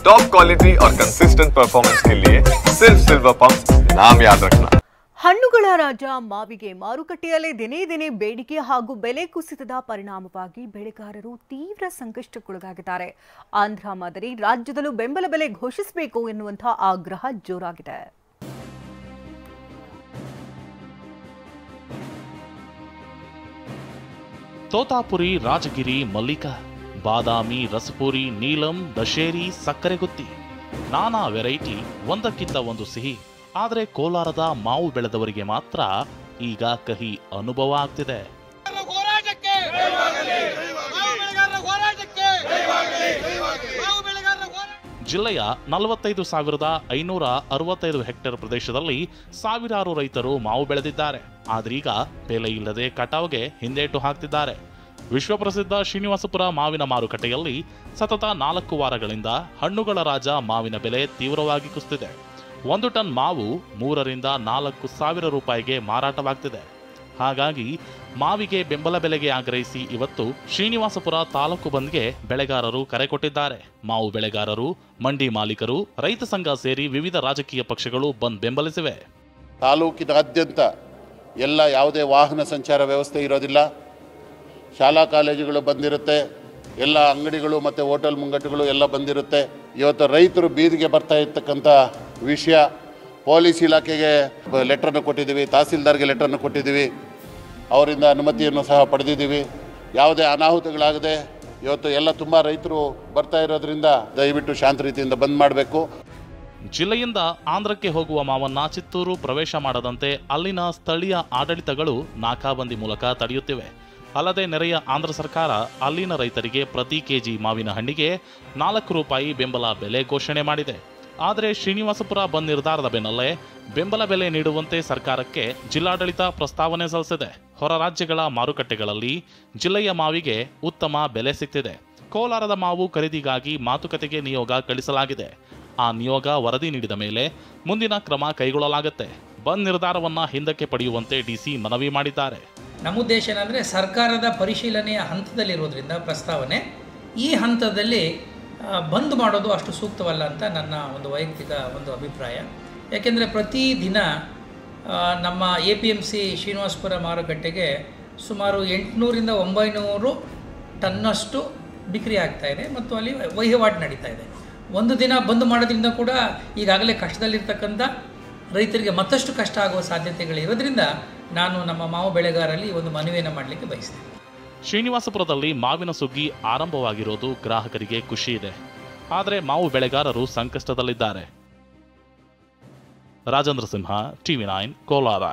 Top quality और consistent performance के लिए सिर्फ सिल्वर पंप नाम याद रखना। ಹಣ್ಣುಗಳ ರಾಜ ಮಾವಿಗೆ ಮಾರುಕಟ್ಟೆಯಲ್ಲಿ ದಿನೇ ದಿನೇ ಬೇಡಿಕೆ ಹಾಗೂ ಬೆಲೆ ಕುಸಿತದ ಪರಿಣಾಮವಾಗಿ ಬೆಳೆಗಾರರು ತೀವ್ರ ಸಂಕಷ್ಟಕ್ಕೊಳಗಾಗಿದ್ದಾರೆ. ಆಂಧ್ರ ಮಾದರಿ ರಾಜ್ಯದಲ್ಲೂ ಬೆಂಬಲ ಬೆಲೆ ಘೋಷಿಸಬೇಕು ಎನ್ನುವಂತಹ ಆಗ್ರಹ ಜೋರಾಗಿದೆ. ತೋತಾಪುರಿ, ರಾಜಗಿರಿ, ಮಲ್ಲಿಕ, ಬಾದಾಮಿ, ರಸಪುರಿ, ನೀಲಂ, ದಶೇರಿ, ಸಕ್ಕರೆಗುತ್ತಿ, ನಾನಾ ವೆರೈಟಿ, ಒಂದಕ್ಕಿಂತ ಒಂದು ಸಿಹಿ. ಆದರೆ ಕೋಲಾರದ ಮಾವು ಬೆಳೆದವರಿಗೆ ಮಾತ್ರ ಈಗ ಕಹಿ ಅನುಭವ ಆಗ್ತಿದೆ. ಜಿಲ್ಲೆಯ 45,565 ಹೆಕ್ಟೇರ್ ಪ್ರದೇಶದಲ್ಲಿ ಸಾವಿರಾರು ರೈತರು ಮಾವು ಬೆಳೆದಿದ್ದಾರೆ. ಆದ್ರೀಗ ಬೆಲೆ ಇಲ್ಲದೆ ಕಟಾವ್ಗೆ ಹಿಂದೇಟು ಹಾಕ್ತಿದ್ದಾರೆ. ವಿಶ್ವಪ್ರಸಿದ್ಧ ಶ್ರೀನಿವಾಸಪುರ ಮಾವಿನ ಮಾರುಕಟ್ಟೆಯಲ್ಲಿ ಸತತ 4 ವಾರಗಳಿಂದ ಹಣ್ಣುಗಳ ರಾಜ ಮಾವಿನ ಬೆಲೆ ತೀವ್ರವಾಗಿ ಕುಸಿದಿದೆ. 1 ಟನ್ ಮಾವು 3 ರಿಂದ 4 ಸಾವಿರ ರೂಪಾಯಿಗೆ ಮಾರಾಟವಾಗ್ತಿದೆ. ಹಾಗಾಗಿ ಮಾವಿಗೆ ಬೆಂಬಲ ಬೆಲೆಗೆ ಆಗ್ರಹಿಸಿ ಇವತ್ತು ಶ್ರೀನಿವಾಸಪುರ ತಾಲೂಕು ಬಂದ್ಗೆ ಬೆಳೆಗಾರರು ಕರೆ ಕೊಟ್ಟಿದ್ದಾರೆ. ಮಾವು ಬೆಳೆಗಾರರು, ಮಂಡಿ ಮಾಲೀಕರು, ರೈತ ಸಂಘ ಸೇರಿ ವಿವಿಧ ರಾಜಕೀಯ ಪಕ್ಷಗಳು ಬಂದ್ ಬೆಂಬಲಿಸಿವೆ. ತಾಲೂಕಿನಾದ್ಯಂತ ಎಲ್ಲ ಯಾವುದೇ ವಾಹನ ಸಂಚಾರ ವ್ಯವಸ್ಥೆ ಇರೋದಿಲ್ಲ. ಶಾಲಾ ಕಾಲೇಜುಗಳು ಬಂದಿರುತ್ತೆ, ಎಲ್ಲ ಅಂಗಡಿಗಳು ಮತ್ತು ಹೋಟೆಲ್ ಮುಂಗಟ್ಟುಗಳು ಎಲ್ಲ ಬಂದಿರುತ್ತೆ. ಇವತ್ತು ರೈತರು ಬೀದಿಗೆ ಬರ್ತಾ ಇರ್ತಕ್ಕಂಥ ವಿಷಯ, ಪೊಲೀಸ್ ಇಲಾಖೆಗೆ ಲೆಟ್ರನ್ನು ಕೊಟ್ಟಿದ್ದೀವಿ, ತಹಸೀಲ್ದಾರ್ಗೆ ಲೆಟ್ರನ್ನು ಕೊಟ್ಟಿದ್ದೀವಿ, ಅವರಿಂದ ಅನುಮತಿಯನ್ನು ಸಹ ಪಡೆದಿದ್ದೀವಿ. ಯಾವುದೇ ಅನಾಹುತಗಳಾಗದೆ ಇವತ್ತು ಎಲ್ಲ ತುಂಬ ರೈತರು ಬರ್ತಾ ಇರೋದ್ರಿಂದ ದಯವಿಟ್ಟು ಶಾಂತ ರೀತಿಯಿಂದ ಬಂದ್ ಮಾಡಬೇಕು. ಜಿಲ್ಲೆಯಿಂದ ಆಂಧ್ರಕ್ಕೆ ಹೋಗುವ ಮಾವನ್ನ ಚಿತ್ತೂರು ಪ್ರವೇಶ ಮಾಡದಂತೆ ಅಲ್ಲಿನ ಸ್ಥಳೀಯ ಆಡಳಿತಗಳು ನಾಕಾಬಂದಿ ಮೂಲಕ ತಡೆಯುತ್ತಿವೆ. ಅಲ್ಲದೆ ನೆರೆಯ ಆಂಧ್ರ ಸರ್ಕಾರ ಅಲ್ಲಿನ ರೈತರಿಗೆ ಪ್ರತಿ ಕೆಜಿ ಮಾವಿನ ಹಣ್ಣಿಗೆ 4 ರೂಪಾಯಿ ಬೆಂಬಲ ಬೆಲೆ ಘೋಷಣೆ ಮಾಡಿದೆ. ಆದರೆ ಶ್ರೀನಿವಾಸಪುರ ಬಂದ್ ನಿರ್ಧಾರದ ಬೆನ್ನಲ್ಲೇ ಬೆಂಬಲ ಬೆಲೆ ನೀಡುವಂತೆ ಸರ್ಕಾರಕ್ಕೆ ಜಿಲ್ಲಾಡಳಿತ ಪ್ರಸ್ತಾವನೆ ಸಲ್ಲಿಸಿದೆ. ಹೊರ ರಾಜ್ಯಗಳ ಮಾರುಕಟ್ಟೆಗಳಲ್ಲಿ ಜಿಲ್ಲೆಯ ಮಾವಿಗೆ ಉತ್ತಮ ಬೆಲೆ ಸಿಗ್ತಿದೆ. ಕೋಲಾರದ ಮಾವು ಖರೀದಿಗಾಗಿ ಮಾತುಕತೆಗೆ ನಿಯೋಗ ಕಳಿಸಲಾಗಿದೆ. ಆ ನಿಯೋಗ ವರದಿ ನೀಡಿದ ಮೇಲೆ ಮುಂದಿನ ಕ್ರಮ ಕೈಗೊಳ್ಳಲಾಗುತ್ತೆ. ಬಂದ್ ನಿರ್ಧಾರವನ್ನ ಹಿಂದಕ್ಕೆ ಪಡೆಯುವಂತೆ ಡಿಸಿ ಮನವಿ ಮಾಡಿದ್ದಾರೆ. ನಮ್ಮ ಉದ್ದೇಶ ಏನಂದರೆ ಸರ್ಕಾರದ ಪರಿಶೀಲನೆಯ ಹಂತದಲ್ಲಿರೋದ್ರಿಂದ ಪ್ರಸ್ತಾವನೆ ಈ ಹಂತದಲ್ಲಿ ಬಂದ್ ಮಾಡೋದು ಅಷ್ಟು ಸೂಕ್ತವಲ್ಲ ಅಂತ ನನ್ನ ಒಂದು ವೈಯಕ್ತಿಕ ಒಂದು ಅಭಿಪ್ರಾಯ. ಯಾಕೆಂದರೆ ಪ್ರತಿದಿನ ನಮ್ಮ APMC ಶ್ರೀನಿವಾಸಪುರ ಮಾರುಕಟ್ಟೆಗೆ ಸುಮಾರು 800 ರಿಂದ 900 ಟನ್ನಷ್ಟು ಬಿಕ್ರಿ ಆಗ್ತಾ ಇದೆ ಮತ್ತು ಅಲ್ಲಿ ವಹಿವಾಟು ನಡೀತಾ ಇದೆ. ಒಂದು ದಿನ ಬಂದ್ ಮಾಡೋದ್ರಿಂದ ಕೂಡ ಈಗಾಗಲೇ ಕಷ್ಟದಲ್ಲಿರ್ತಕ್ಕಂಥ ರೈತರಿಗೆ ಮತ್ತಷ್ಟು ಕಷ್ಟ ಆಗುವ ಸಾಧ್ಯತೆಗಳಿರೋದ್ರಿಂದ ನಾನು ನಮ್ಮ ಮಾವು ಬೆಳೆಗಾರರಲ್ಲಿ ಒಂದು ಮನವಿಯನ್ನು ಮಾಡಲಿಕ್ಕೆ ಬಯಸ್ತೇನೆ. ಶ್ರೀನಿವಾಸಪುರದಲ್ಲಿ ಮಾವಿನ ಸುಗ್ಗಿ ಆರಂಭವಾಗಿರೋದು ಗ್ರಾಹಕರಿಗೆ ಖುಷಿ ಇದೆ. ಆದರೆ ಮಾವು ಬೆಳೆಗಾರರು ಸಂಕಷ್ಟದಲ್ಲಿದ್ದಾರೆ. ರಾಜೇಂದ್ರ ಸಿಂಹ, TV9, ಕೋಲಾರ.